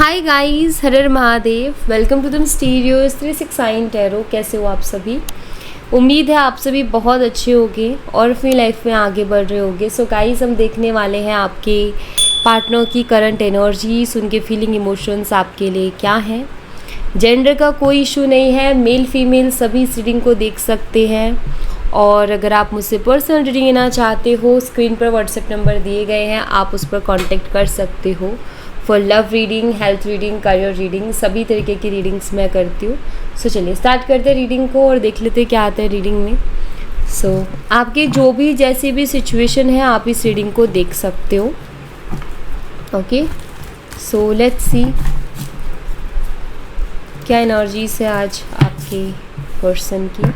हाय guys, हर हर Mahadev. Welcome to the Stereos 369 tarot. कैसे हो आप सभी? उम्मीद है आप सभी बहुत अच्छे होंगे और अपनी लाइफ में आगे बढ़ रहे होंगे। सो गाइस, हम देखने वाले हैं आपके पार्टनर की करंट एनर्जीज, उनके फीलिंग इमोशंस आपके लिए क्या हैं। जेंडर का कोई इशू नहीं है, मेल फीमेल सभी इस रीडिंग को देख सकते हैं। और अगर आप मुझसे पर्सनल रीडिंग लेना चाहते हो, स्क्रीन पर व्हाट्सएप नंबर दिए गए हैं, आप उस पर कांटेक्ट कर सकते हो। For love reading, health reading, career reading, सभी तरीके की रीडिंग्स मैं करती हूँ। सो चलिए स्टार्ट करते हैं रीडिंग को और देख लेते हैं क्या आता है रीडिंग में। सो आपके जो भी जैसी भी सिचुएशन है, आप इस रीडिंग को देख सकते हो। ओके, सो लेट्स सी क्या एनर्जीज है आज आपके पर्सन की।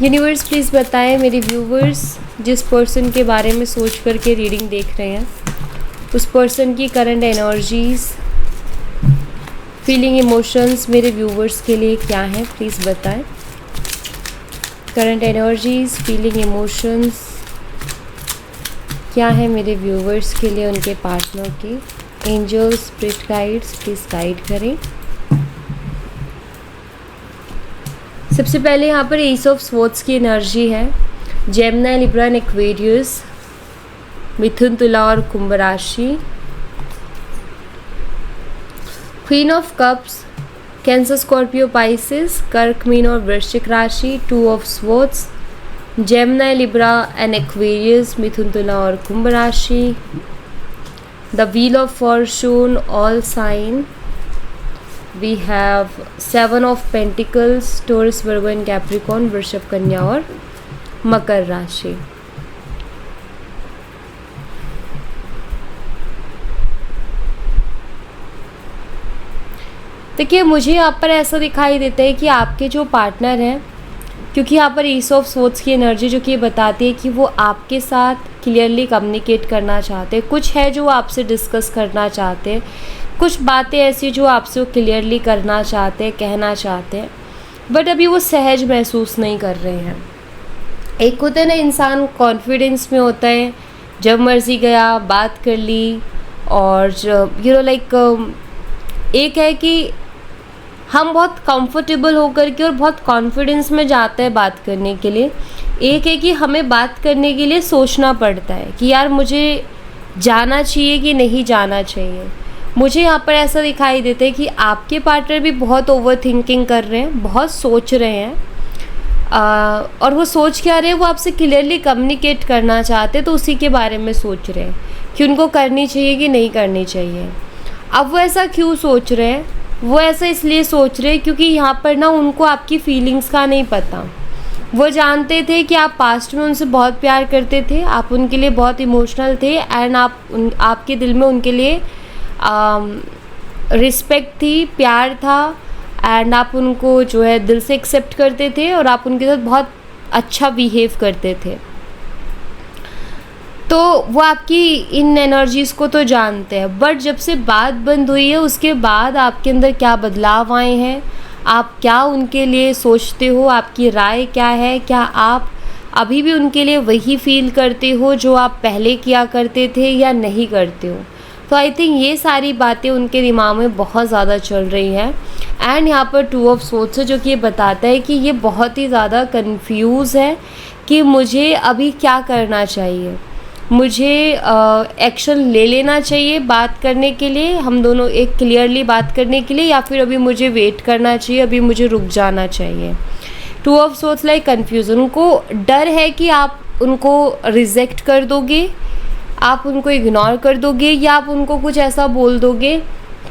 यूनिवर्स प्लीज़ बताएं मेरे व्यूवर्स, जिस पर्सन के बारे में सोच करके रीडिंग देख रहे हैं, उस पर्सन की करंट एनर्जीज, फीलिंग, इमोशंस मेरे व्यूवर्स के लिए क्या है, प्लीज़ बताएं। करंट एनर्जीज, फीलिंग, इमोशंस क्या है मेरे व्यूवर्स के लिए, उनके पार्टनर के। Angels, spirit guides please guide करें। सबसे पहले यहाँ पर एस ऑफ स्वॉर्ड्स की एनर्जी है। जेमिनी, लिब्रा एंड एक्वेरियस, मिथुन, तुला और कुंभ राशि। Queen of cups, Cancer, Scorpio, Pisces, कर्क, मीन और वृश्चिक राशि। Two of swords, Gemini, Libra and Aquarius, मिथुन, तुला और कुंभ राशि। The wheel of fortune, all sign. We have seven of pentacles, Taurus, Virgo and Capricorn, वृषभ, कन्या और मकर राशि। देखिए, मुझे यहाँ पर ऐसा दिखाई देता है कि आपके जो पार्टनर हैं, क्योंकि यहाँ पर एस ऑफ स्वॉर्ड्स की एनर्जी जो कि ये बताती है कि वो आपके साथ क्लियरली कम्युनिकेट करना चाहते हैं। कुछ है जो आपसे डिस्कस करना चाहते हैं, कुछ बातें ऐसी जो आपसे वो क्लियरली करना चाहते हैं, कहना चाहते हैं, बट अभी वो सहज महसूस नहीं कर रहे हैं। एक होता है ना, इंसान कॉन्फिडेंस में होता है, जब मर्जी गया बात कर ली, और एक है कि हम बहुत कंफर्टेबल होकर के और बहुत कॉन्फिडेंस में जाते हैं बात करने के लिए। एक है कि हमें बात करने के लिए सोचना पड़ता है कि यार मुझे जाना चाहिए कि नहीं जाना चाहिए। मुझे यहाँ पर ऐसा दिखाई देता है कि आपके पार्टनर भी बहुत ओवर थिंकिंग कर रहे हैं, बहुत सोच रहे हैं। और वो सोच क्या रहे हैं, वो आपसे क्लियरली कम्युनिकेट करना चाहते हैं, तो उसी के बारे में सोच रहे हैं कि उनको करनी चाहिए कि नहीं करनी चाहिए। अब वो ऐसा क्यों सोच रहे हैं? वो ऐसा इसलिए सोच रहे हैं क्योंकि यहाँ पर ना उनको आपकी फीलिंग्स का नहीं पता। वो जानते थे कि आप पास्ट में उनसे बहुत प्यार करते थे, आप उनके लिए बहुत इमोशनल थे, एंड आपके दिल में उनके लिए रिस्पेक्ट थी, प्यार था, एंड आप उनको जो है दिल से एक्सेप्ट करते थे और आप उनके साथ बहुत अच्छा बिहेव करते थे। तो वो आपकी इन एनर्जीज़ को तो जानते हैं, बट जब से बात बंद हुई है उसके बाद आपके अंदर क्या बदलाव आए हैं, आप क्या उनके लिए सोचते हो, आपकी राय क्या है, क्या आप अभी भी उनके लिए वही फील करते हो जो आप पहले किया करते थे या नहीं करते हो। तो आई थिंक ये सारी बातें उनके दिमाग में बहुत ज़्यादा चल रही हैं। एंड यहाँ पर टू ऑफ स्वॉर्ड्स है जो कि ये बताता है कि ये बहुत ही ज़्यादा कंफ्यूज है कि मुझे अभी क्या करना चाहिए। मुझे एक्शन ले लेना चाहिए बात करने के लिए, हम दोनों एक क्लियरली बात करने के लिए, या फिर अभी मुझे वेट करना चाहिए, अभी मुझे रुक जाना चाहिए। To of swords like confusion. उनको डर है कि आप उनको रिजेक्ट कर दोगे, आप उनको इग्नोर कर दोगे, या आप उनको कुछ ऐसा बोल दोगे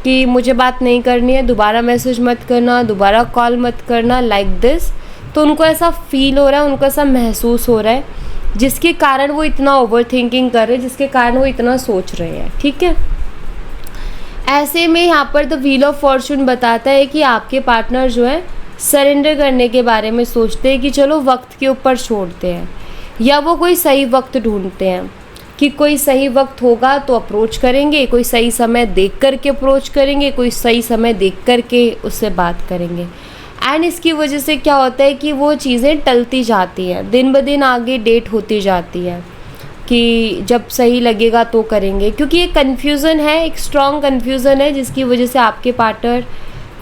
कि मुझे बात नहीं करनी है, दोबारा मैसेज मत करना, दोबारा कॉल मत करना, लाइक दिस। तो उनको ऐसा फील हो रहा है, उनको ऐसा महसूस हो रहा है, जिसके कारण वो इतना ओवर थिंकिंग कर रहे हैं, जिसके कारण वो इतना सोच रहे हैं। ठीक है, ऐसे में यहाँ पर द व्हील ऑफ फॉर्चून बताता है कि आपके पार्टनर जो है सरेंडर करने के बारे में सोचते हैं कि चलो वक्त के ऊपर छोड़ते हैं, या वो कोई सही वक्त ढूंढते हैं कि कोई सही वक्त होगा तो अप्रोच करेंगे, कोई सही समय देख कर के अप्रोच करेंगे, कोई सही समय देख कर के उससे बात करेंगे। एंड इसकी वजह से क्या होता है कि वो चीज़ें टलती जाती हैं, दिन ब दिन आगे डेट होती जाती है। कि जब सही लगेगा तो करेंगे, क्योंकि ये कन्फ्यूज़न है, एक स्ट्रॉन्ग कन्फ्यूज़न है जिसकी वजह से आपके पार्टनर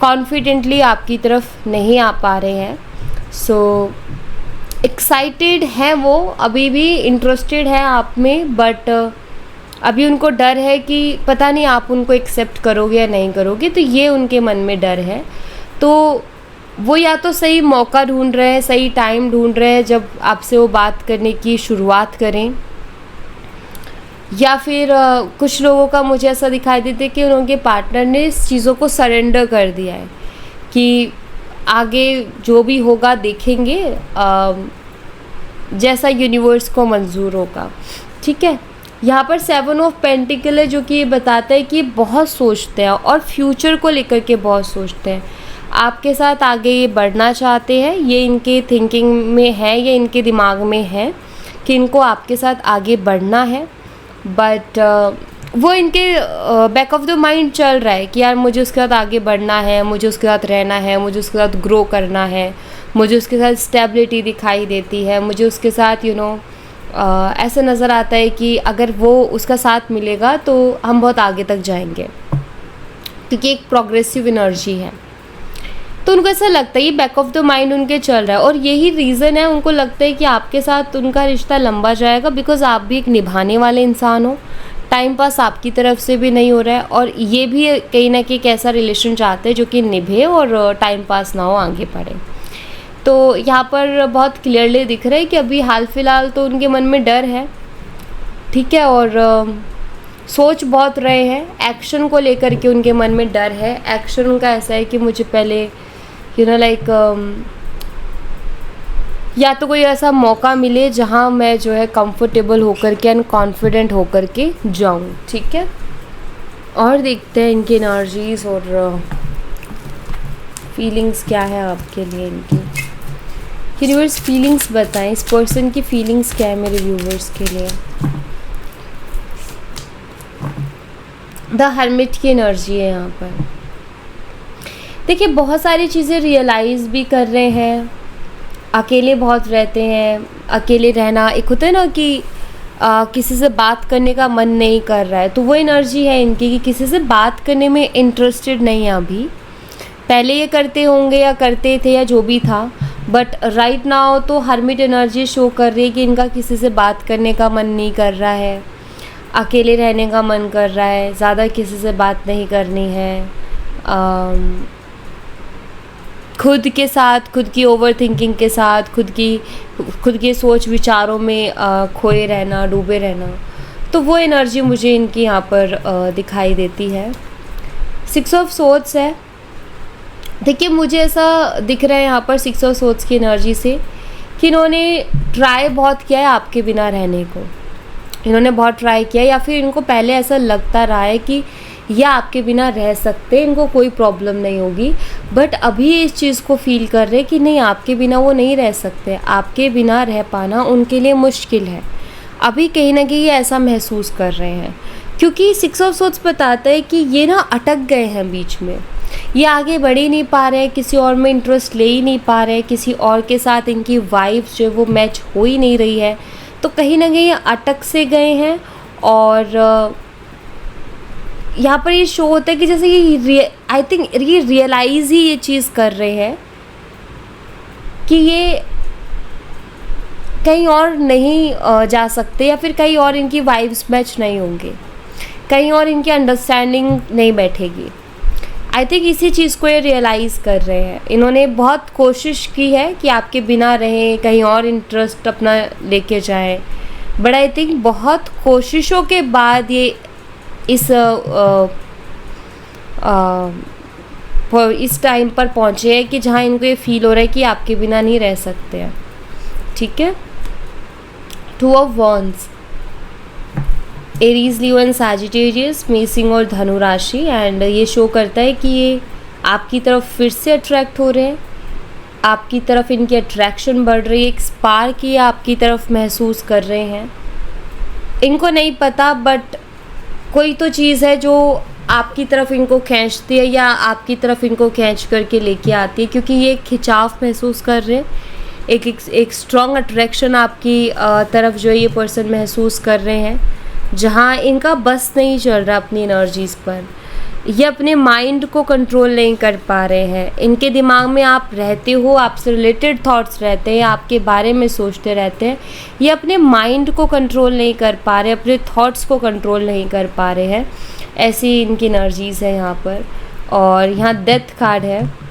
कॉन्फिडेंटली आपकी तरफ नहीं आ पा रहे हैं। सो एक्साइटेड हैं वो, अभी भी इंटरेस्टेड है आप में, बट अभी उनको डर है कि पता नहीं आप उनको एक्सेप्ट करोगे या नहीं करोगे, तो ये उनके मन में डर है। तो वो या तो सही मौका ढूंढ रहे हैं, सही टाइम ढूंढ रहे हैं जब आपसे वो बात करने की शुरुआत करें, या फिर कुछ लोगों का मुझे ऐसा दिखाई देता है कि उनके पार्टनर ने इस चीज़ों को सरेंडर कर दिया है कि आगे जो भी होगा देखेंगे, जैसा यूनिवर्स को मंजूर होगा। ठीक है, यहाँ पर 7 ऑफ पेंटिकल है जो कि ये बताता है कि बहुत सोचते हैं और फ्यूचर को लेकर के बहुत सोचते हैं। आपके साथ आगे ये बढ़ना चाहते हैं, ये इनके थिंकिंग में है, ये इनके दिमाग में है कि इनको आपके साथ आगे बढ़ना है, बट वो इनके बैक ऑफ द माइंड चल रहा है कि यार मुझे उसके साथ आगे बढ़ना है, मुझे उसके साथ रहना है, मुझे उसके साथ ग्रो करना है, मुझे उसके साथ स्टेबिलिटी दिखाई देती है, मुझे उसके साथ ऐसा नज़र आता है कि अगर वो उसका साथ मिलेगा तो हम बहुत आगे तक जाएंगे, क्योंकि एक प्रोग्रेसिव एनर्जी है। तो उनको ऐसा लगता है, ये बैक ऑफ द माइंड उनके चल रहा है, और यही रीज़न है उनको लगता है कि आपके साथ उनका रिश्ता लंबा जाएगा, बिकॉज़ आप भी एक निभाने वाले इंसान हो, टाइम पास आपकी तरफ से भी नहीं हो रहा है, और ये भी कहीं ना कहीं एक ऐसा रिलेशन चाहते हैं जो कि निभे और टाइम पास ना हो, आगे बढ़े। तो यहाँ पर बहुत क्लियरली दिख रहा है कि अभी हाल फिलहाल तो उनके मन में डर है, ठीक है, और सोच बहुत रहे हैं, एक्शन को लेकर के उनके मन में डर है। एक्शन उनका ऐसा है कि मुझे पहले या तो कोई ऐसा मौका मिले जहाँ मैं जो है कंफर्टेबल होकर के एंड कॉन्फिडेंट होकर के जाऊँ। ठीक है, और देखते हैं इनकी एनर्जीज और फीलिंग्स क्या है आपके लिए इनकी। यूनिवर्स फीलिंग्स बताएं, इस पर्सन की फीलिंग्स क्या है मेरे व्यूवर्स के लिए। द हर्मिट की एनर्जी है यहाँ पर। देखिए, बहुत सारी चीज़ें रियलाइज़ भी कर रहे हैं, अकेले बहुत रहते हैं। अकेले रहना, एक होता है ना कि किसी से बात करने का मन नहीं कर रहा है, तो वो एनर्जी है इनकी कि किसी से बात करने में इंटरेस्टेड नहीं है अभी। पहले ये करते होंगे या करते थे या जो भी था, बट राइट नाउ तो हर्मिट एनर्जी शो कर रही है कि इनका किसी से बात करने का मन नहीं कर रहा है, अकेले रहने का मन कर रहा है, ज़्यादा किसी से बात नहीं करनी है, खुद के साथ, खुद की ओवर थिंकिंग के साथ, खुद के सोच विचारों में खोए रहना, डूबे रहना। तो वो एनर्जी मुझे इनकी यहाँ पर दिखाई देती है। 6 ऑफ सोर्ड्स है। देखिए, मुझे ऐसा दिख रहा है यहाँ पर 6 ऑफ सोर्ड्स की एनर्जी से कि इन्होंने ट्राई बहुत किया है आपके बिना रहने को। इन्होंने बहुत ट्राई किया, या फिर इनको पहले ऐसा लगता रहा है कि ये आपके बिना रह सकते, इनको कोई प्रॉब्लम नहीं होगी, बट अभी इस चीज़ को फील कर रहे कि नहीं, आपके बिना वो नहीं रह सकते, आपके बिना रह पाना उनके लिए मुश्किल है। अभी कहीं ना कहीं ये ऐसा महसूस कर रहे हैं, क्योंकि 6 ऑफ सोर्ड्स बताता है कि ये ना अटक गए हैं बीच में, ये आगे बढ़ ही नहीं पा रहे हैं, किसी और में इंटरेस्ट ले ही नहीं पा रहे हैं, किसी और के साथ इनकी वाइब्स जो है वो मैच हो ही नहीं रही है, तो कहीं ना कहीं अटक से गए हैं। और यहाँ पर ये शो होता है कि जैसे ये आई थिंक ये रियलाइज़ ही ये चीज़ कर रहे हैं कि ये कहीं और नहीं जा सकते, या फिर कहीं और इनकी वाइब्स मैच नहीं होंगे, कहीं और इनकी अंडरस्टैंडिंग नहीं बैठेगी। आई थिंक इसी चीज़ को ये रियलाइज़ कर रहे हैं। इन्होंने बहुत कोशिश की है कि आपके बिना रहें, कहीं और इंटरेस्ट अपना लेके जाएं, बट आई थिंक बहुत कोशिशों के बाद ये इस टाइम पर पहुँचे हैं कि जहाँ इनको ये फील हो रहा है कि आपके बिना नहीं रह सकते हैं। ठीक है, 2 of wands, Aries, Leo and Sagittarius, मेसिंग और धनु राशि, एंड ये शो करता है कि ये आपकी तरफ फिर से अट्रैक्ट हो रहे हैं, आपकी तरफ इनकी अट्रैक्शन बढ़ रही है, एक स्पार्क ये आपकी तरफ महसूस कर रहे हैं। इनको नहीं पता, बट कोई तो चीज़ है जो आपकी तरफ इनको खींचती है या आपकी तरफ इनको खींच करके लेके आती है, क्योंकि ये खिंचाव महसूस कर रहे हैं एक स्ट्रॉन्ग अट्रैक्शन आपकी तरफ जो है ये पर्सन महसूस कर रहे हैं, जहाँ इनका बस नहीं चल रहा अपनी एनर्जीज़ पर। ये अपने माइंड को कंट्रोल नहीं कर पा रहे हैं। इनके दिमाग में आप रहते हो, आपसे रिलेटेड थॉट्स रहते हैं, आपके बारे में सोचते रहते हैं। ये अपने माइंड को कंट्रोल नहीं कर पा रहे, अपने थॉट्स को कंट्रोल नहीं कर पा रहे हैं। ऐसी इनकी एनर्जीज़ है यहाँ पर। और यहाँ डेथ कार्ड है।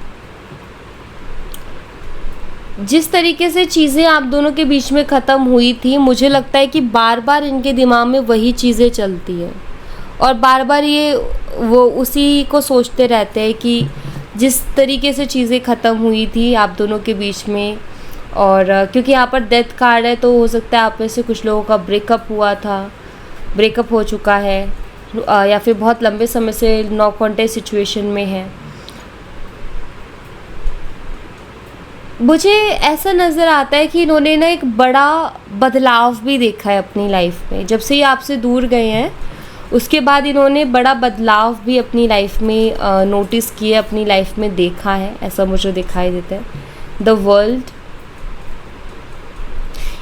जिस तरीके से चीज़ें आप दोनों के बीच में ख़त्म हुई थी, मुझे लगता है कि बार बार इनके दिमाग में वही चीज़ें चलती हैं और बार बार ये वो उसी को सोचते रहते हैं कि जिस तरीके से चीज़ें ख़त्म हुई थी आप दोनों के बीच में। और क्योंकि यहाँ पर डेथ कार्ड है, तो हो सकता है आप में से कुछ लोगों का ब्रेकअप हुआ था, ब्रेकअप हो चुका है, या फिर बहुत लंबे समय से नो कॉन्टेक्ट सिचुएशन में है। मुझे ऐसा नज़र आता है कि इन्होंने ना एक बड़ा बदलाव भी देखा है अपनी लाइफ में। जब से ये आपसे दूर गए हैं उसके बाद इन्होंने बड़ा बदलाव भी अपनी लाइफ में नोटिस किया, अपनी लाइफ में देखा है, ऐसा मुझे दिखाई देता है। द वर्ल्ड,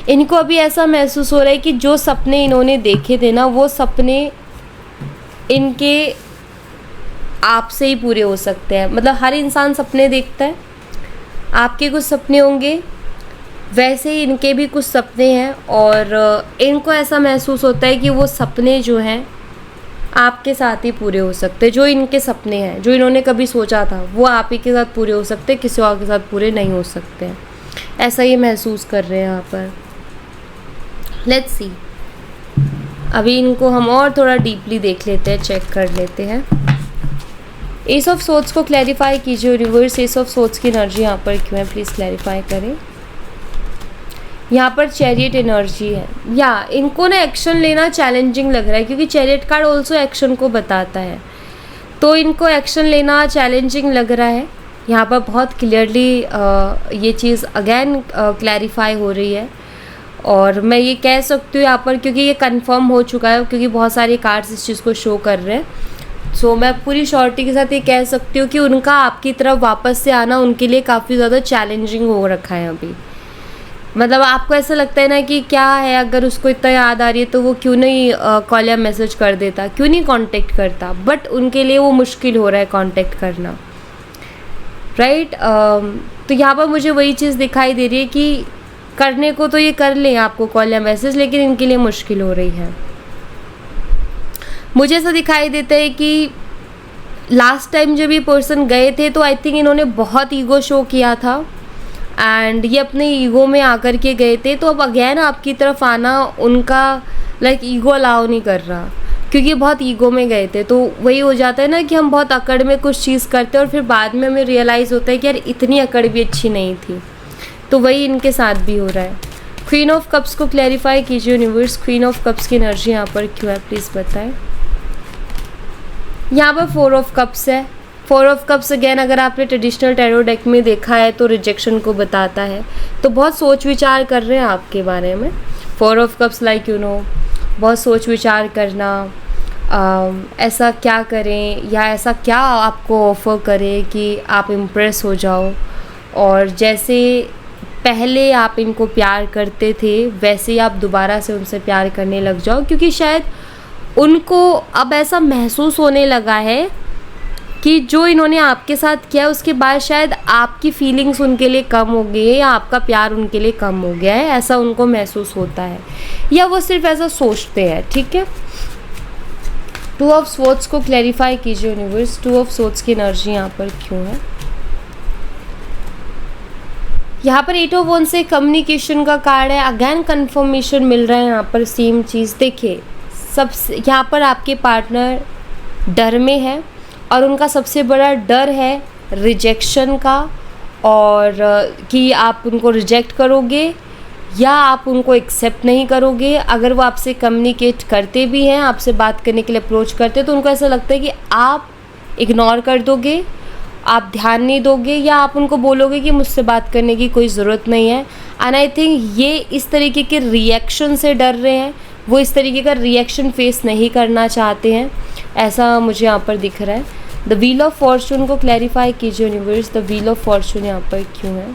इनको अभी ऐसा महसूस हो रहा है कि जो सपने इन्होंने देखे थे ना, वो सपने इनके आपसे ही पूरे हो सकते हैं। मतलब हर इंसान सपने देखता है, आपके कुछ सपने होंगे, वैसे ही इनके भी कुछ सपने हैं। और इनको ऐसा महसूस होता है कि वो सपने जो हैं आपके साथ ही पूरे हो सकते हैं। जो इनके सपने हैं, जो इन्होंने कभी सोचा था, वो आप ही के साथ पूरे हो सकते हैं, किसी और के साथ पूरे नहीं हो सकते हैं। ऐसा ये महसूस कर रहे हैं यहाँ पर। लेट्स सी, अभी इनको हम और थोड़ा डीपली देख लेते हैं, चेक कर लेते हैं। एस ऑफ सोर्ड्स को क्लैरिफाई कीजिए। रिवर्स एस ऑफ सोर्ड्स की एनर्जी यहाँ पर क्यों है, प्लीज़ क्लैरिफाई करें। यहाँ पर चैरियट एनर्जी है, या इनको ना एक्शन लेना चैलेंजिंग लग रहा है, क्योंकि चैरियट कार्ड ऑल्सो एक्शन को बताता है। तो इनको एक्शन लेना चैलेंजिंग लग रहा है। यहाँ पर बहुत क्लियरली ये चीज़ अगेन क्लैरिफाई हो रही है। और मैं ये कह सकती हूँ यहाँ पर, क्योंकि ये कंफर्म हो चुका है, क्योंकि बहुत सारे कार्ड्स इस चीज़ को शो कर रहे हैं। सो मैं पूरी श्योरिटी के साथ ये कह सकती हूँ कि उनका आपकी तरफ वापस से आना उनके लिए काफ़ी ज़्यादा चैलेंजिंग हो रखा है अभी। मतलब आपको ऐसा लगता है ना कि क्या है, अगर उसको इतना याद आ रही है तो वो क्यों नहीं कॉल या मैसेज कर देता, क्यों नहीं कांटेक्ट करता। बट उनके लिए वो मुश्किल हो रहा है कांटेक्ट करना, राइट। तो यहाँ पर मुझे वही चीज़ दिखाई दे रही है कि करने को तो ये कर लें आपको कॉल या मैसेज, लेकिन इनके लिए मुश्किल हो रही है। मुझे ऐसा दिखाई देता है कि लास्ट टाइम जब ये पर्सन गए थे तो आई थिंक इन्होंने बहुत ईगो शो किया था, एंड ये अपने ईगो में आकर के गए थे। तो अब अगेन आपकी तरफ आना उनका ईगो अलाउ नहीं कर रहा, क्योंकि बहुत ईगो में गए थे। तो वही हो जाता है ना कि हम बहुत अकड़ में कुछ चीज़ करते हैं और फिर बाद में हमें रियलाइज़ होता है कि यार इतनी अकड़ भी अच्छी नहीं थी। तो वही इनके साथ भी हो रहा है। क्वीन ऑफ कप्स को क्लैरिफाई कीजिए यूनिवर्स। क्वीन ऑफ कप्स की एनर्जी यहाँ पर क्यों है, प्लीज़ बताएं। यहाँ पर 4 ऑफ कप्स है। 4 ऑफ कप्स अगेन अगर आपने ट्रेडिशनल टैरो डेक में देखा है तो रिजेक्शन को बताता है। तो बहुत सोच विचार कर रहे हैं आपके बारे में। 4 ऑफ कप्स बहुत सोच विचार करना, ऐसा क्या करें या ऐसा क्या आपको ऑफ़र करें कि आप इम्प्रेस हो जाओ, और जैसे पहले आप इनको प्यार करते थे वैसे ही आप दोबारा से उनसे प्यार करने लग जाओ। क्योंकि शायद उनको अब ऐसा महसूस होने लगा है कि जो इन्होंने आपके साथ किया उसके बाद शायद आपकी फीलिंग्स उनके लिए कम हो गई है, या आपका प्यार उनके लिए कम हो गया है, ऐसा उनको महसूस होता है, या वो सिर्फ ऐसा सोचते हैं। ठीक है, 2 ऑफ स्वॉर्ड्स को क्लैरिफाई कीजिए यूनिवर्स। 2 ऑफ स्वॉर्ड्स की एनर्जी यहाँ पर क्यों है। यहाँ पर 8 ऑफ वंस से कम्युनिकेशन का कार्ड है। अगेन कंफर्मेशन मिल रहा है यहाँ पर सेम चीज़। देखिए सबसे यहाँ पर आपके पार्टनर डर में है, और उनका सबसे बड़ा डर है रिजेक्शन का, और कि आप उनको रिजेक्ट करोगे या आप उनको एक्सेप्ट नहीं करोगे। अगर वो आपसे कम्युनिकेट करते भी हैं, आपसे बात करने के लिए अप्रोच करते हैं, तो उनको ऐसा लगता है कि आप इग्नोर कर दोगे, आप ध्यान नहीं दोगे, या आप उनको बोलोगे कि मुझसे बात करने की कोई ज़रूरत नहीं है। एंड आई थिंक ये इस तरीके के रिएक्शन से डर रहे हैं, वो इस तरीके का रिएक्शन फेस नहीं करना चाहते हैं, ऐसा मुझे यहाँ पर दिख रहा है। द व्हील ऑफ फॉर्चून को क्लैरिफाई कीजिए universe. The wheel of Fortune यहाँ पर क्यों है।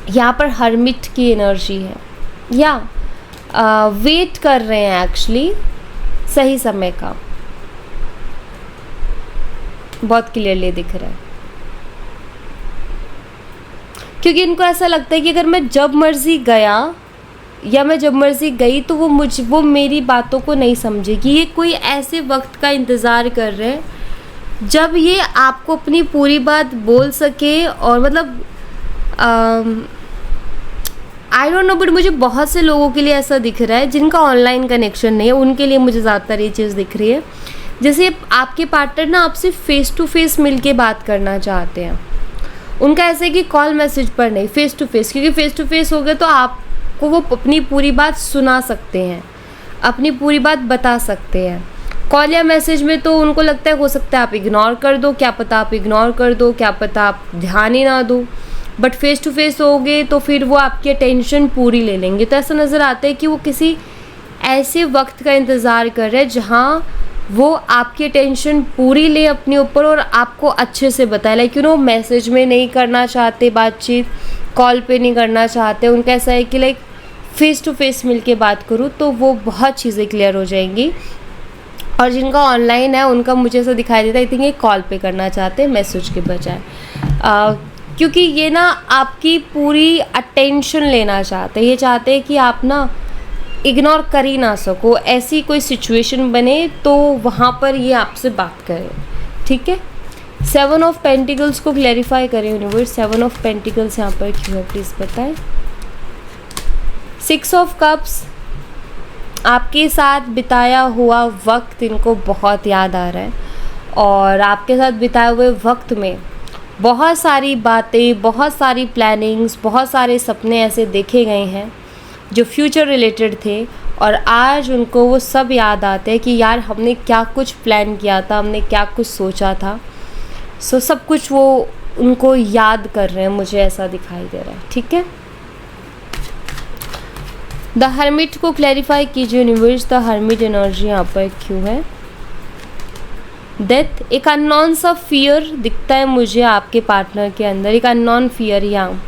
यहाँ पर हर्मिट की एनर्जी है, या वेट कर रहे हैं एक्चुअली सही समय का, बहुत क्लियरली दिख रहा है। क्योंकि इनको ऐसा लगता है कि अगर मैं जब मर्जी गया या मैं जब मर्जी गई तो वो मेरी बातों को नहीं समझेगी। ये कोई ऐसे वक्त का इंतज़ार कर रहे हैं जब ये आपको अपनी पूरी बात बोल सके। और मतलब आई डोंट नो, बट मुझे बहुत से लोगों के लिए ऐसा दिख रहा है जिनका ऑनलाइन कनेक्शन नहीं है, उनके लिए मुझे ज़्यादातर ये चीज़ दिख रही है। जैसे आपके पार्टनर ना आपसे फेस टू फेस मिल के बात करना चाहते हैं। उनका ऐसा है कि कॉल मैसेज पर नहीं, फेस टू फेस, क्योंकि फेस टू फेस हो गया तो आपको वो अपनी पूरी बात सुना सकते हैं, अपनी पूरी बात बता सकते हैं। कॉल या मैसेज में तो उनको लगता है हो सकता है आप इग्नोर कर दो, क्या पता आप इग्नोर कर दो, क्या पता आप ध्यान ही ना दो। बट फेस टू फेस होगे तो फिर वो आपकी अटेंशन पूरी ले लेंगे। तो ऐसा नज़र आता है कि वो किसी ऐसे वक्त का इंतज़ार कर रहे हैं जहाँ वो आपकी अटेंशन पूरी ले अपने ऊपर और आपको अच्छे से बताए। लाइक यू नो, मैसेज में नहीं करना चाहते बातचीत, कॉल पे नहीं करना चाहते। उनका ऐसा है कि लाइक फ़ेस टू फेस मिल के बात करूँ तो वो बहुत चीज़ें क्लियर हो जाएंगी। और जिनका ऑनलाइन है उनका मुझे ऐसा दिखाई देता है, आई थिंक ये कॉल पे करना चाहते हैं मैसेज के बजाय, क्योंकि ये ना आपकी पूरी अटेंशन लेना चाहते हैं। ये चाहते हैं कि आप ना इग्नोर कर ही ना सको, ऐसी कोई सिचुएशन बने तो वहाँ पर ये आपसे बात करें। ठीक है, 7 ऑफ पेंटिकल्स को क्लैरिफाई करें यूनिवर्स। 7 ऑफ पेंटिकल्स यहाँ पर क्यों है प्लीज़ बताएं। 6 ऑफ कप्स, आपके साथ बिताया हुआ वक्त इनको बहुत याद आ रहा है और आपके साथ बिताए हुए वक्त में बहुत सारी बातें, बहुत सारी प्लानिंग्स, बहुत सारे सपने ऐसे देखे गए हैं जो फ्यूचर रिलेटेड थे और आज उनको वो सब याद आते हैं कि यार हमने क्या कुछ प्लान किया था, हमने क्या कुछ सोचा था। सो सब कुछ वो उनको याद कर रहे हैं, मुझे ऐसा दिखाई दे रहा है। ठीक है, द हर्मिट को क्लैरिफाई कीजिए यूनिवर्स। द हर्मिट एनर्जी यहाँ पर क्यों है। डेथ, एक अननोन सा फियर दिखता है मुझे आपके पार्टनर के अंदर, एक अननोन फियर। यहाँ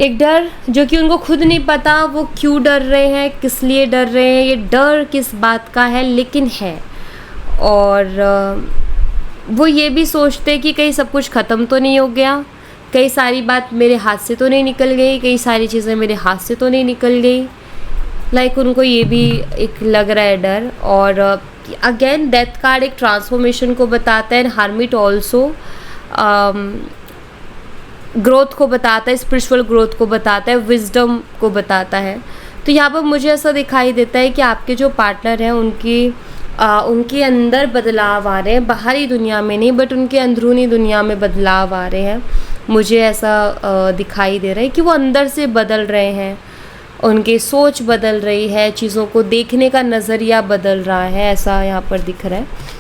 एक डर जो कि उनको खुद नहीं पता वो क्यों डर रहे हैं, किस लिए डर रहे हैं, ये डर किस बात का है लेकिन है। और वो ये भी सोचते कि कहीं सब कुछ ख़त्म तो नहीं हो गया, कई सारी बात मेरे हाथ से तो नहीं निकल गई, कई सारी चीज़ें मेरे हाथ से तो नहीं निकल गई। लाइक उनको ये भी एक लग रहा है डर। और अगेन डेथ कार्ड एक ट्रांसफॉर्मेशन को बताता है। हर्मिट ऑल्सो ग्रोथ को बताता है, स्पिरिचुअल ग्रोथ को बताता है, विजडम को बताता है। तो यहाँ पर मुझे ऐसा दिखाई देता है कि आपके जो पार्टनर हैं उनके अंदर बदलाव आ रहे हैं, बाहरी दुनिया में नहीं बट उनके अंदरूनी दुनिया में बदलाव आ रहे हैं। मुझे ऐसा दिखाई दे रहा है कि वो अंदर से बदल रहे हैं, उनकी सोच बदल रही है, चीज़ों को देखने का नज़रिया बदल रहा है, ऐसा यहाँ पर दिख रहा है।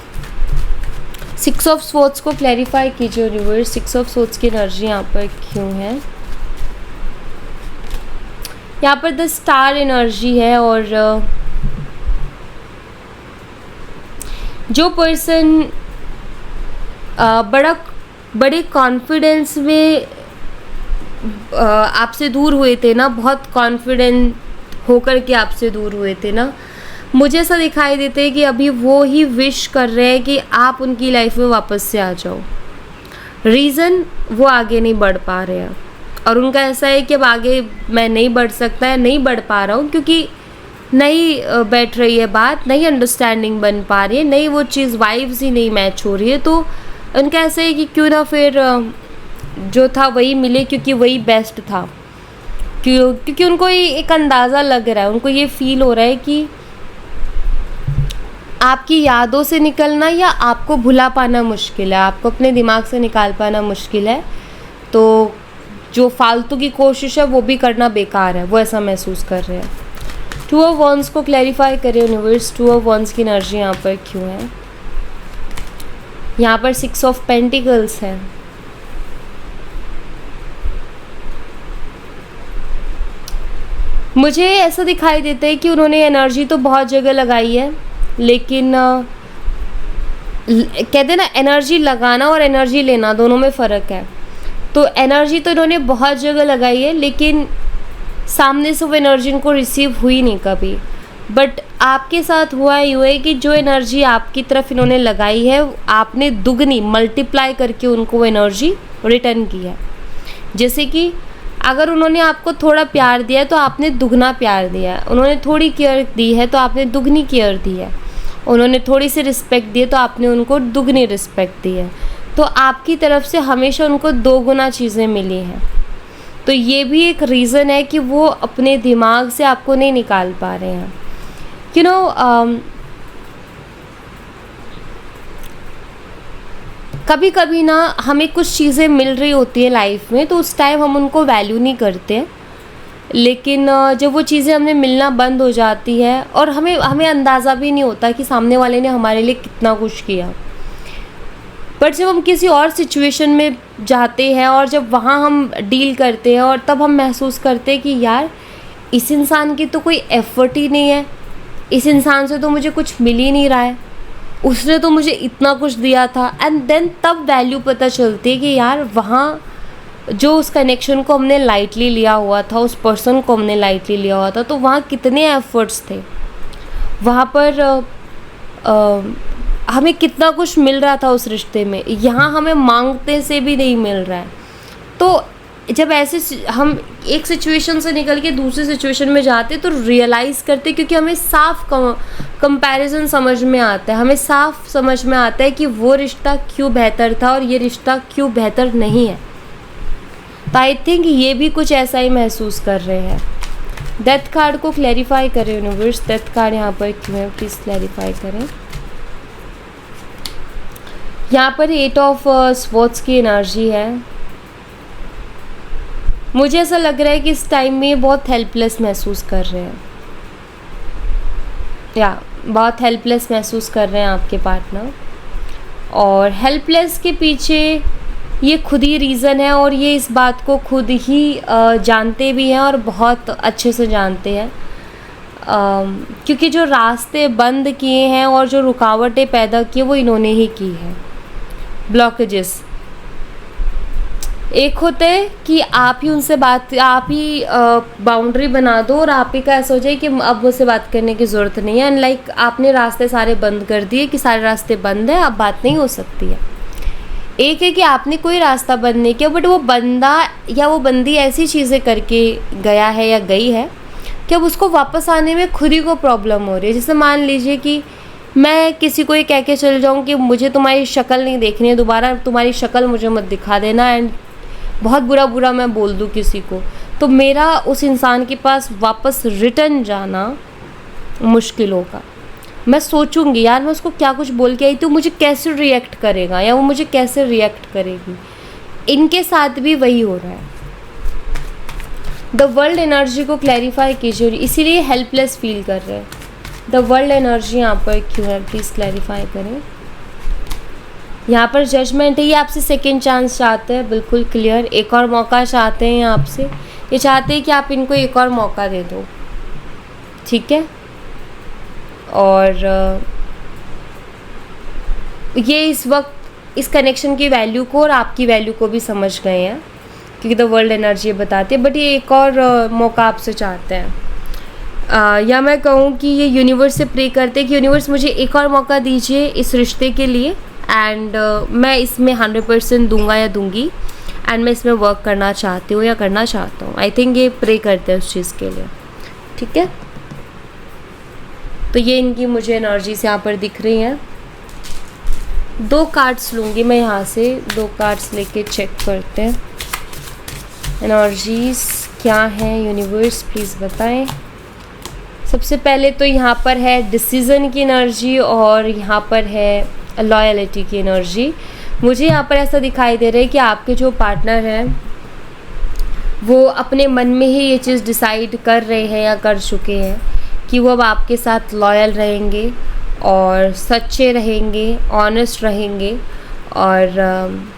6 ऑफ स्वॉर्ड्स को क्लैरिफाई कीजिए यूनिवर्स। 6 ऑफ स्वॉर्ड्स की एनर्जी यहाँ पर क्यों है। यहाँ पर द स्टार एनर्जी है और जो पर्सन बड़े कॉन्फिडेंस में आपसे दूर हुए थे ना, बहुत कॉन्फिडेंट होकर के आपसे दूर हुए थे ना, मुझे ऐसा दिखाई देता है कि अभी वो ही विश कर रहे हैं कि आप उनकी लाइफ में वापस से आ जाओ। रीज़न, वो आगे नहीं बढ़ पा रहे हैं और उनका ऐसा है कि अब आगे मैं नहीं बढ़ सकता है, नहीं बढ़ पा रहा हूँ क्योंकि नहीं बैठ रही है बात, नहीं अंडरस्टैंडिंग बन पा रही है, नहीं वो चीज़ वाइब्स ही नहीं मैच हो रही है। तो उनका ऐसा है कि क्यों ना फिर जो था वही मिले क्योंकि वही बेस्ट था। क्योंकि उनको एक अंदाज़ा लग रहा है, उनको ये फील हो रहा है कि आपकी यादों से निकलना या आपको भुला पाना मुश्किल है, आपको अपने दिमाग से निकाल पाना मुश्किल है। तो जो फालतू की कोशिश है वो भी करना बेकार है, वो ऐसा महसूस कर रहे हैं। 2 ऑफ वॉन्ड्स को क्लैरिफाई करें यूनिवर्स। 2 ऑफ वॉन्ड्स की एनर्जी यहाँ पर क्यों है। यहाँ पर 6 ऑफ पेंटिकल्स है। मुझे ऐसा दिखाई देता है कि उन्होंने एनर्जी तो बहुत जगह लगाई है लेकिन कहते हैं ना, एनर्जी लगाना और एनर्जी लेना दोनों में फ़र्क है। तो एनर्जी तो इन्होंने बहुत जगह लगाई है, लेकिन सामने से वो एनर्जी इनको रिसीव हुई नहीं कभी। बट आपके साथ हुआ यूँ है कि जो एनर्जी आपकी तरफ इन्होंने लगाई है, आपने दुगनी मल्टीप्लाई करके उनको वो एनर्जी रिटर्न की है। जैसे कि अगर उन्होंने आपको थोड़ा प्यार दिया है तो आपने दुगना प्यार दिया है, उन्होंने थोड़ी केयर दी है तो आपने दुगनी केयर दी है, उन्होंने थोड़ी सी रिस्पेक्ट दी है तो आपने उनको दुगनी रिस्पेक्ट दी है। तो आपकी तरफ से हमेशा उनको दो गुना चीज़ें मिली हैं। तो ये भी एक रीज़न है कि वो अपने दिमाग से आपको नहीं निकाल पा रहे हैं। यू नो, कभी कभी ना हमें कुछ चीज़ें मिल रही होती है लाइफ में, तो उस टाइम हम उनको वैल्यू नहीं करते हैं। लेकिन जब वो चीज़ें हमें मिलना बंद हो जाती है और हमें अंदाज़ा भी नहीं होता कि सामने वाले ने हमारे लिए कितना कुछ किया। बट जब हम किसी और सिचुएशन में जाते हैं और जब वहाँ हम डील करते हैं, और तब हम महसूस करते हैं कि यार इस इंसान की तो कोई एफ़र्ट ही नहीं है, इस इंसान से तो मुझे कुछ मिल ही नहीं रहा है, उसने तो मुझे इतना कुछ दिया था। एंड देन तब वैल्यू पता चलती है कि यार वहाँ जो उस कनेक्शन को हमने लाइटली लिया हुआ था, उस पर्सन को हमने लाइटली लिया हुआ था, तो वहाँ कितने एफ़र्ट्स थे, वहाँ पर हमें कितना कुछ मिल रहा था उस रिश्ते में। यहाँ हमें मांगते से भी नहीं मिल रहा है। तो जब ऐसे हम एक सिचुएशन से निकल के दूसरी सिचुएशन में जाते तो रियलाइज़ करते, क्योंकि हमें साफ कंपैरिजन समझ में आता है, हमें साफ समझ में आता है कि वो रिश्ता क्यों बेहतर था और ये रिश्ता क्यों बेहतर नहीं है। तो आई थिंक ये भी कुछ ऐसा ही महसूस कर रहे हैं। डेथ कार्ड को क्लैरिफाई करें यूनिवर्स, डेथ कार्ड यहाँ पर क्यों है, प्लीज़ क्लैरिफाई करें। यहाँ पर 8 ऑफ स्वॉर्ड्स की एनर्जी है। मुझे ऐसा लग रहा है कि इस टाइम में ये बहुत हेल्पलेस महसूस कर रहे हैं, या बहुत हेल्पलेस महसूस कर रहे हैं आपके पार्टनर। और हेल्पलेस के पीछे ये खुद ही रीज़न है, और ये इस बात को खुद ही जानते भी हैं और बहुत अच्छे से जानते हैं। क्योंकि जो रास्ते बंद किए हैं और जो रुकावटें पैदा की वो इन्होंने ही की है। ब्लॉकेजेस एक होते हैं कि आप ही उनसे बात, आप ही बाउंड्री बना दो और आप ही का ऐसा हो जाए कि अब मुझसे बात करने की ज़रूरत नहीं है। एंड लाइक आपने रास्ते सारे बंद कर दिए कि सारे रास्ते बंद हैं, अब बात नहीं हो सकती है। एक है कि आपने कोई रास्ता बंद नहीं किया, बट वो बंदा या वो बंदी ऐसी चीज़ें करके गया है या गई है कि अब उसको वापस आने में खुद ही को प्रॉब्लम हो रही है। जैसे मान लीजिए कि मैं किसी को ये कह के चल जाऊँ कि मुझे तुम्हारी शक्ल नहीं देखनी है, दोबारा तुम्हारी शक्ल मुझे मत दिखा देना, एंड बहुत बुरा मैं बोल दूँ किसी को, तो मेरा उस इंसान के पास वापस रिटर्न जाना मुश्किल होगा। मैं सोचूंगी यार मैं उसको क्या कुछ बोल के आई, तो मुझे कैसे रिएक्ट करेगा या वो मुझे कैसे रिएक्ट करेगी। इनके साथ भी वही हो रहा है। द वर्ल्ड एनर्जी को क्लैरिफाई कीजिए, इसीलिए हेल्पलेस फील कर रहे हैं। द वर्ल्ड एनर्जी यहाँ पर क्यों है, प्लीज़ क्लैरिफाई करें। यहाँ पर जजमेंट है, ये आपसे सेकेंड चांस चाहते हैं, बिल्कुल क्लियर। एक और मौका चाहते हैं आपसे, ये चाहते हैं कि आप इनको एक और मौका दे दो, ठीक है। और ये इस वक्त इस कनेक्शन की वैल्यू को और आपकी वैल्यू को भी समझ गए हैं, क्योंकि द वर्ल्ड एनर्जी बताती है। बट ये एक और मौका आपसे चाहते हैं, या मैं कहूँ कि ये यूनिवर्स से प्रे करते हैं कि यूनिवर्स मुझे एक और मौका दीजिए इस रिश्ते के लिए, एंड मैं इसमें 100% दूंगा या दूंगी, एंड मैं इसमें वर्क करना चाहती हूँ या करना चाहता हूँ। आई थिंक ये प्रे करते हैं उस चीज़ के लिए, ठीक है। तो ये इनकी मुझे एनर्जीज यहाँ पर दिख रही हैं। 2 कार्ड्स लूँगी मैं यहाँ से, 2 कार्ड्स लेके चेक करते हैं एनर्जीज क्या हैं। यूनिवर्स प्लीज़ बताएं। सबसे पहले तो यहाँ पर है डिसीज़न की एनर्जी और यहाँ पर है लॉयल्टी की एनर्जी। मुझे यहाँ पर ऐसा दिखाई दे रहा है कि आपके जो पार्टनर हैं वो अपने मन में ही ये चीज़ डिसाइड कर रहे हैं या कर चुके हैं कि वो अब आपके साथ लॉयल रहेंगे और सच्चे रहेंगे, ऑनेस्ट रहेंगे। और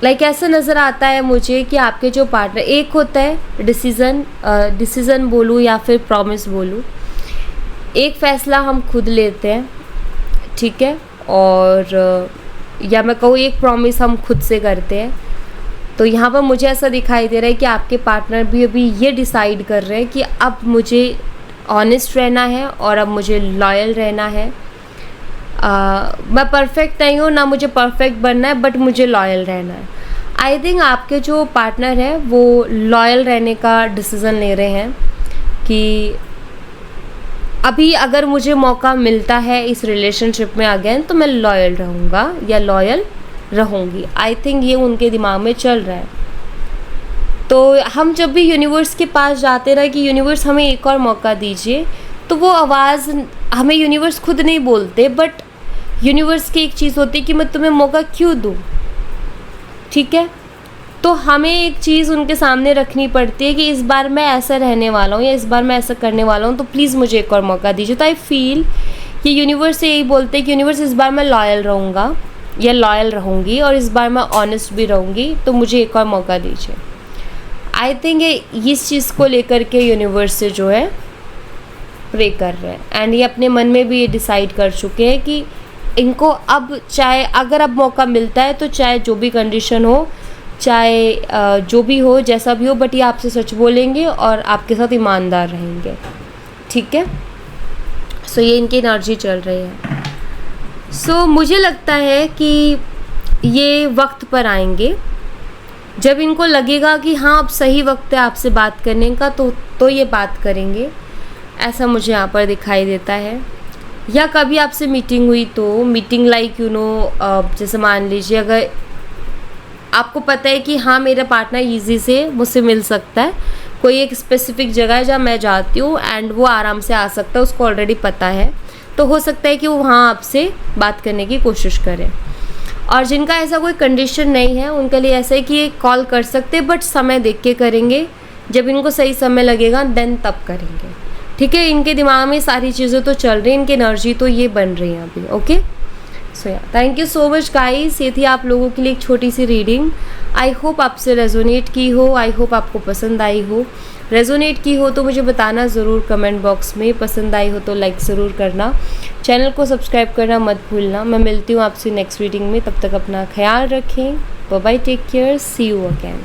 लाइक ऐसा नज़र आता है मुझे कि आपके जो पार्टनर, एक होता है डिसीज़न बोलूँ या फिर प्रॉमिस बोलूँ, एक फ़ैसला हम खुद लेते हैं, ठीक है, और या मैं कहूँ एक प्रॉमिस हम खुद से करते हैं। तो यहाँ पर मुझे ऐसा दिखाई दे रहा है कि आपके पार्टनर भी अभी ये डिसाइड कर रहे हैं कि अब मुझे ऑनेस्ट रहना है और अब मुझे लॉयल रहना है। मैं परफेक्ट नहीं हूँ, ना मुझे परफेक्ट बनना है, बट मुझे लॉयल रहना है। आई थिंक आपके जो पार्टनर है वो लॉयल रहने का डिसीज़न ले रहे हैं कि अभी अगर मुझे मौका मिलता है इस रिलेशनशिप में अगेन तो मैं लॉयल रहूँगा या लॉयल रहूँगी। आई थिंक ये उनके दिमाग में चल रहा है। तो हम जब भी यूनिवर्स के पास जाते रहे कि यूनिवर्स हमें एक और मौका दीजिए, तो वो आवाज़ हमें यूनिवर्स खुद नहीं बोलते, बट यूनिवर्स की एक चीज़ होती है कि मैं तुम्हें मौका क्यों दूँ, ठीक है। तो हमें एक चीज़ उनके सामने रखनी पड़ती है कि इस बार मैं ऐसा रहने वाला हूँ या इस बार मैं ऐसा करने वाला हूँ, तो प्लीज़ मुझे एक और मौका दीजिए। तो आई फील कि यूनिवर्स से यही बोलते हैं कि यूनिवर्स इस बार मैं लॉयल रहूँगा या लॉयल रहूँगी और इस बार मैं ऑनेस्ट भी रहूँगी, तो मुझे एक और मौका दीजिए। आई थिंक इस चीज़ को लेकर के यूनिवर्स से जो है प्रे कर रहे हैं एंड ये अपने मन में भी ये डिसाइड कर चुके हैं कि इनको अब चाहे अगर अब मौका मिलता है तो चाहे जो भी कंडीशन हो, चाहे जो भी हो, जैसा भी हो, बट ये आपसे सच बोलेंगे और आपके साथ ईमानदार रहेंगे, ठीक है। सो ये इनकी एनर्जी चल रही है। सो मुझे लगता है कि ये वक्त पर आएंगे जब इनको लगेगा कि हाँ अब सही वक्त है आपसे बात करने का, तो ये बात करेंगे, ऐसा मुझे यहाँ पर दिखाई देता है। या कभी आपसे मीटिंग हुई तो मीटिंग लाइक जैसे मान लीजिए अगर आपको पता है कि हाँ मेरा पार्टनर ईजी से मुझसे मिल सकता है, कोई एक स्पेसिफिक जगह है जहाँ मैं जाती हूँ एंड वो आराम से आ सकता है, उसको ऑलरेडी पता है, तो हो सकता है कि वो वहाँ आपसे बात करने की कोशिश करें। और जिनका ऐसा कोई कंडीशन नहीं है उनके लिए ऐसा है कि ये कॉल कर सकते हैं, बट समय देख के करेंगे, जब इनको सही समय लगेगा देन तब करेंगे, ठीक है। इनके दिमाग में सारी चीज़ें तो चल रही हैं, इनकी एनर्जी तो ये बन रही है अभी, ओके। सो या thank you so much guys, ये थी आप लोगों के लिए एक छोटी सी रीडिंग। आई होप आपसे रेजोनेट की हो, आई होप आपको पसंद आई हो। रेजोनेट की हो तो मुझे बताना ज़रूर कमेंट बॉक्स में, पसंद आई हो तो लाइक ज़रूर करना, चैनल को सब्सक्राइब करना मत भूलना। मैं मिलती हूँ आपसे नेक्स्ट रीडिंग में, तब तक अपना ख्याल रखें। Bye bye, take care, see you again.